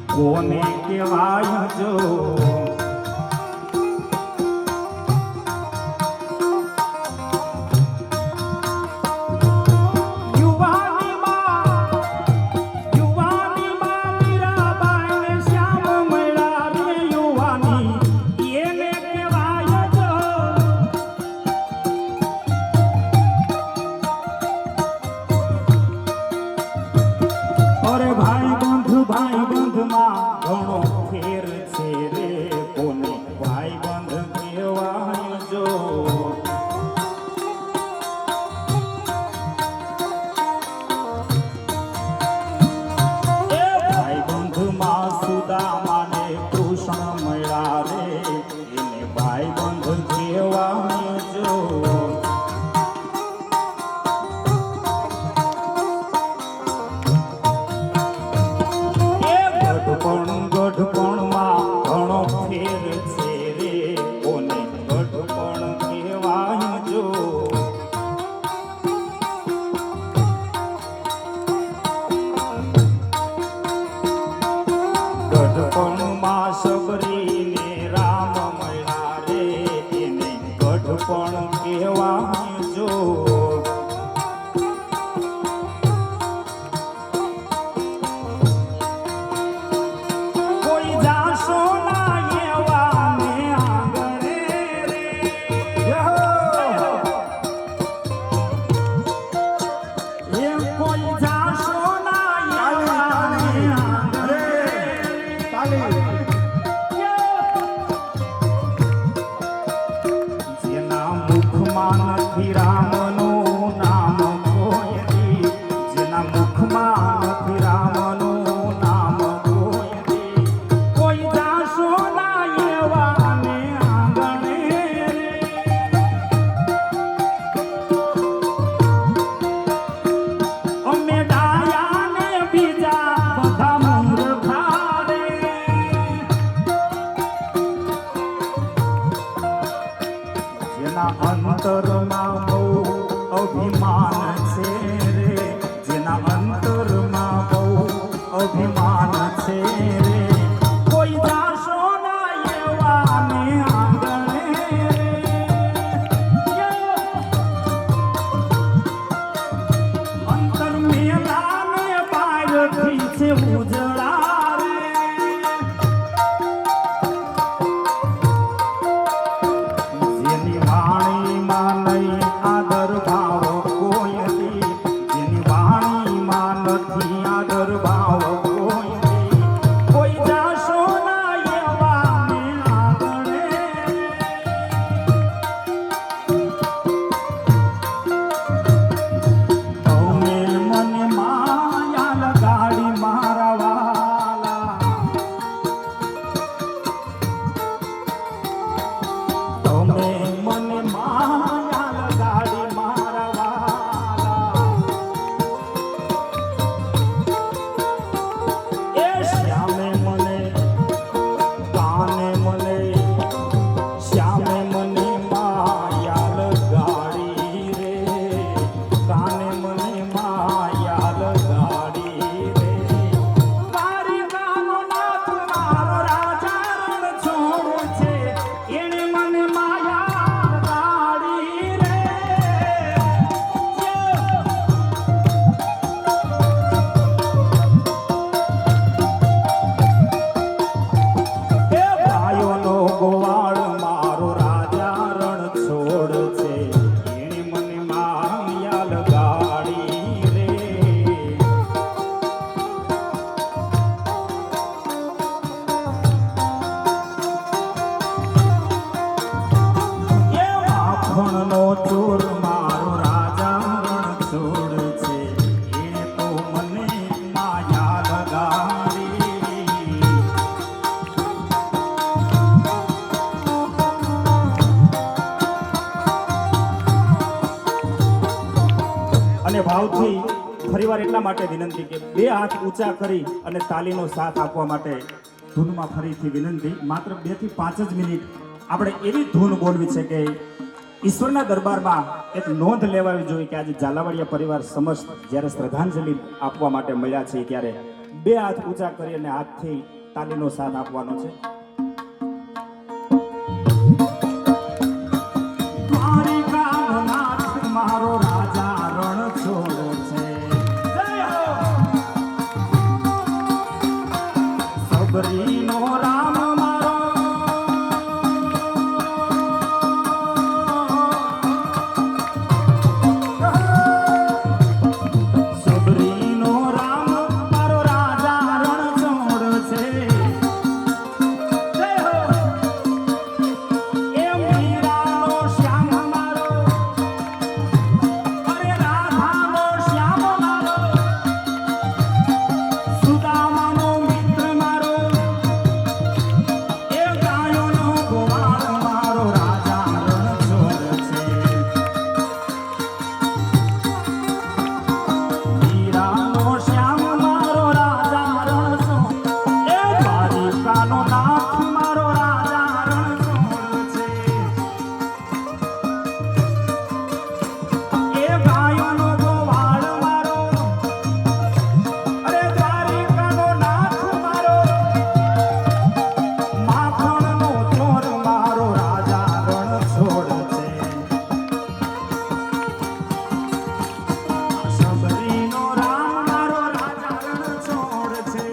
કોને કહેવાય જો ભાઈ બંધમાં ઘણો ફેર છે રે કોને ભાઈ બંધ કહેવાય જો ભાઈ બંધમાં સુદામાને કૃષ્ણ મળ્યા રે એને ભાઈ બંધ કહેવાય જો ગઢપણમાં ઘણો ફેર છે રે કોને ગઢપણ કહેવાય જો ગઢપણમાં સબરીને રામ મળ્યા રે એને ગઢપણ કહેવાય જો જેના મુખમાં નથી રામનું નામ કોઈ જેના મુખમાં નથી રામનું નામ કોઈ જાશો ના એવાને આંગણે અમે ડાયાને બીજા બધા મૂર્ખા રે જેના અંતરમાં બહુ અભિમાન છે રે જેના અંતરમાં બહુ અભિમાન છે રે કોઈ જાશો ના એવાને આંગણે અંતર મેલાને બહારથી છે ઉજળા રે જેની વાણીમાં નહીં આદર ભાવ કોઈ જેની વાણીમાં નથી આદર ભાવ કોઈ જાશો ના એવાને આંગણે તમે મને માયા લગાડી મારા વાલા તમે મને માયા લગાડી મારા વાલા એ શ્યામે મને કાને મને શ્યામે મને માયા લગાડી રે કાને મને માયા લગાડી રે મારી ગામનો નાથ મારો રાજા રણ છોડ છે એને મને માયા લગાડી રે એ ભાઈઓનો ગોવાળ મારો રાજા રણ છોડ છે એને મને માયા લગાડી રે એ માખણનો ચોર મારો રાજા રણ છોડ છે એને તો મને માયા લગાડી અને ભાવથી ફરીવાર એટલા માટે વિનંતી કે બે હાથ ઊંચા કરી અને તાલીનો સાથ આપવા માટે ધૂનમાં ફરીથી વિનંતી, માત્ર 2 થી 5 જ મિનિટ આપણે એવી ધૂન બોલવી છે કે ઈશ્વરના દરબારમાં એક નોંધ લેવાવી જોઈએ કે આજે ઝાલાવાડિયા પરિવાર સમસ્ત જ્યારે શ્રદ્ધાંજલિ આપવા માટે મળ્યા છે ત્યારે 2 હાથ ઊંચા કરી અને હાથથી તાલીનો સાથ આપવાનો છે. મારો રાજા રણ છોડ છે, સબરીનો રામ મારો, સબરીનો રામ મારો રાજા રણ છોડ છે. એ મીરાનો શ્યામ મારો, અરે રાધાનો શ્યામ મારો, સુદામાનો મિત્ર મારો, એ ગાયોનો ગોવાળ મારો રાજા રણછોડ છે. મીરાનો શ્યામ મારો રાજા રણછોડ, એ દ્વારિકાનો નાથ મારો રાજા રણછોડ છે. એ ગાયોનો ગોવાળ મારો, અરે દ્વારિકાનો નાથ મારો, માખણનો ચોર મારો રાજા રણછોડ છે. સબરીનો રામ મારો રાજા રણછોડ છે.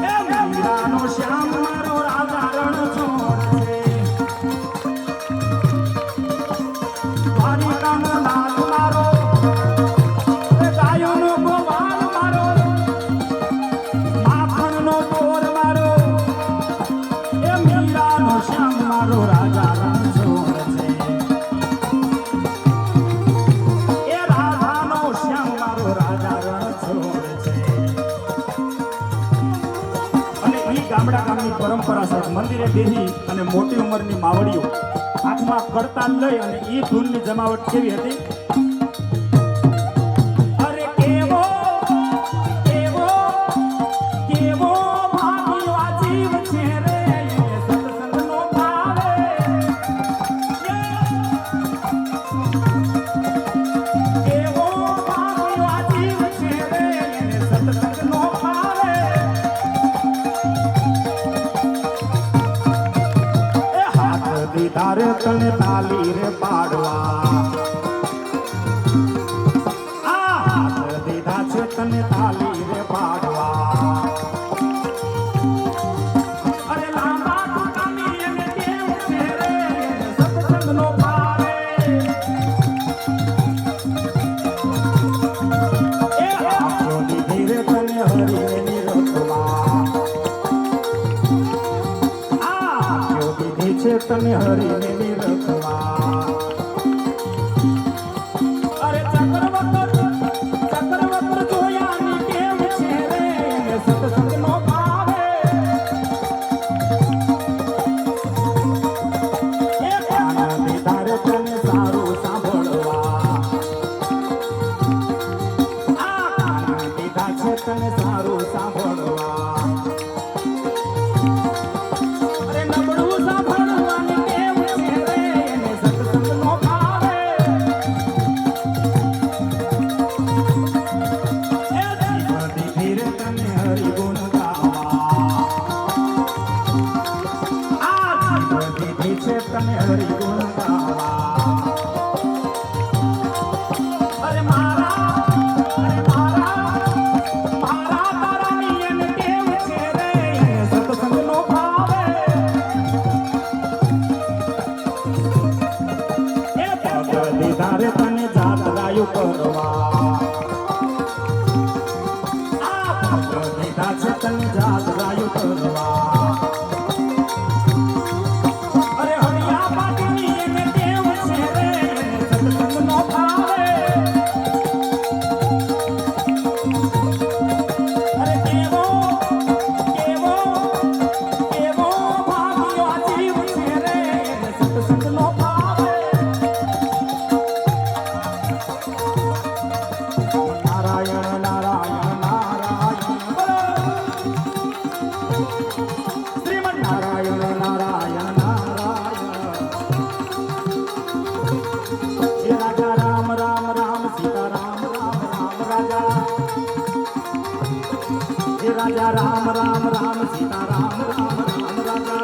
એ મીરાનો શ્યામ મારો રાજા રણછોડ છે. દ્વારિકાનો નાથ મારો, એ ગાયોનો ગોવાળ મારો, માખણનો ચોર મારો, એ મીરાનો શ્યામ મારો રાજા રણછોડ છે. એ રાધાનો શ્યામ મારો રાજા રણછોડ છે. અને અહીં ગામડા ગામની પરંપરા છે, મંદિરે બેહી અને મોટી ઉંમરની માવડીઓ હાથમાં કરતાલ લઈ અને ઈ ધૂનની જમાવટ કેવી હતી? અરે કેવો કેવો કેવો ભાગ્યો આ જીવ છે રે, એને સત્સંગનો ભાવે. કેવો ભાગ્યો આ જીવ છે રે, એને સત્સંગનો ભાવે. એ હાથ દીધા રે તને તાલી રે પાડવા, આ હાથ દીધા છે તને તાલી રે પાડવા. અરે લાંબા ટોટાની એને ટેવ છે રે, એને સત્સંગનો ભાવે. એ આંખો દીધી રે તને હરીને નિરખવા, આ આંખો દીધી છે તને હરીને નિરખવા. અરે ચક્રવર્ત જોયાની ટેવ છે રે, એને સત્સંગનો ભાવે. એ કાન દીધા રે તને સારું સાંભળવા, આ કાન દીધા છે તને સારું સાંભળવા. અરે નબળું સાંભળવાની ટેવ છે રે, એને સત્સંગનો ભાવે. એ ધીરે ધીરે તને હરિગુણ ગાવા, આ ધીરે ધીરે છે તને હરિગુણ ગાવા. અરે મારા તારાની એને ટેવ છે રે, એને સત્સંગનો ભાવે. એ પગ લીધા રે તને જાત ગાયું કરવા, આ પગ લીધા છે તને જાત ગાયું કરવા. અરે હરિયા પાટીની એને ટેવ છે રે, એને સત્સંગનો ભાવે. અરે કેવો કેવો કેવો ભાગ્યો આ જીવ છે રે, એને સત્સંગનો ભાવે. નારાયણ નારાયણ નારાયણ બોલો રાજા રામ રામ રામ સીતા રામ રામ રામ રાજા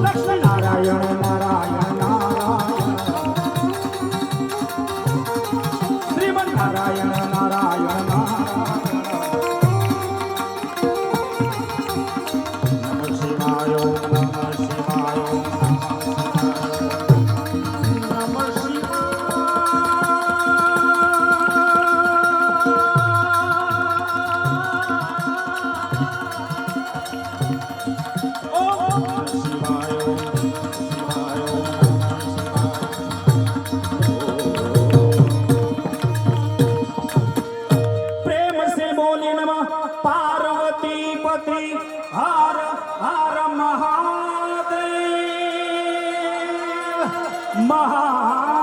લક્ષ્મી નારાયણ નારાયણ નારાયણ શ્રીમન નારાયણ નારાયણ નારાયણ નમઃ શિવાય ઓમ નમઃ શિવાય ઓમ નમઃ प्रेम से बोले नमः पार्वती पति हर हर महादेव महा